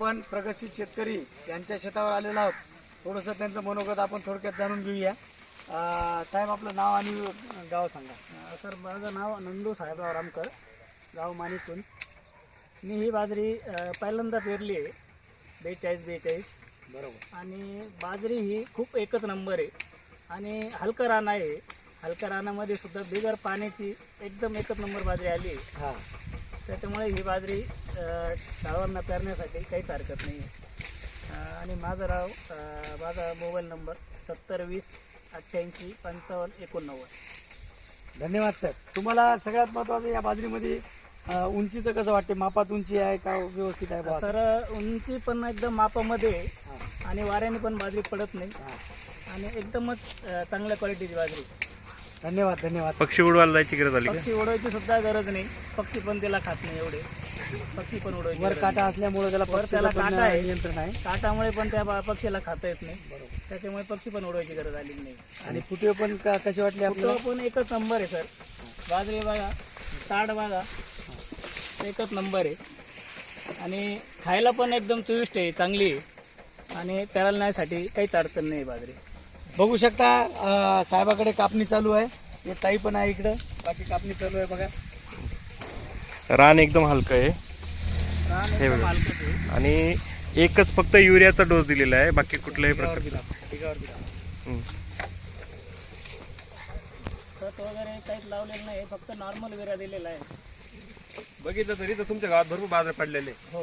आपण प्रगतशील शेतकरी यांच्या शेतावर आलेलो आहोत. थोडंसं त्यांचं मनोगत आपण थोडक्यात जाणून घेऊया. साहेब आपलं नाव आणि गाव सांगा. सर माझं नाव नंदू साहेबराव रामकर, गाव माणिककुंज. मी ही बाजरी पहिल्यांदा पेरली आहे 42 बरोबर. आणि बाजरी ही खूप एकच नंबर आहे आणि हलकं रान आहे. हलक्या रानामध्ये सुद्धा बिगर पाण्याची एकदम एकच नंबर बाजरी आली आहे. हां, त्याच्यामुळे ही बाजरी सर्वांना पेरण्यासाठी काहीच हरकत नाही आहे. आणि माझा मोबाईल नंबर 7020885589. धन्यवाद सर. तुम्हाला सगळ्यात महत्त्वाचं या बाजरीमध्ये उंचीचं कसं वाटते? मापात उंची आहे का व्यवस्थित आहे? सर उंची पण एकदम मापामध्ये आहे आणि वाऱ्याने पण बाजरी पडत नाही आणि एकदमच चांगल्या क्वालिटीची बाजरी. धन्यवाद धन्यवाद. पक्षी उडवायला जायची गरज आली का? पक्षी उडवायची सुद्धा गरज नाही. पक्षी पण त्याला खात नाही एवढे. पक्षी पण उडवायची वर गरज काटा असल्यामुळे त्याला वर त्याला पक्षीचं पण काटा आहे. नियंत्रण आहे. नाही. काटामुळे पण त्या पक्षीला खाता येत नाही. त्याच्यामुळे पक्षी पण उडवायची गरज आलेली नाही. आणि फुटे पण कशी वाटली आपल्याला? तो पण एकच नंबर आहे सर. बाजरी बघा, ताड बघा, एकच नंबर आहे आणि खायला पण एकदम चविष्ट आहे, चांगली आहे आणि पेरण्यासाठी काहीच अडचण नाही बाजरी. बघू शकता साहेबाकडे कापणी चालू आहे. हे ताई पण आहे इकडं. बाकी कापणी चालू आहे बघा. रान एकदम हलकं आहे रान हे एकदम बघा. हलकंच आहे. आणि एकच फक्त युरियाचा डोस दिलेला आहे, बाकी कुठल्याही पिकावर प्रकारचा बी दाखव, पिकावर बी दाखव. खत वगैरे काहीच लावलेलं नाही, फक्त नॉर्मल विरा दिलेला आहे. बघितलं तरी तर तुमच्या गावात भरपूर बाजार पडलेले. हो.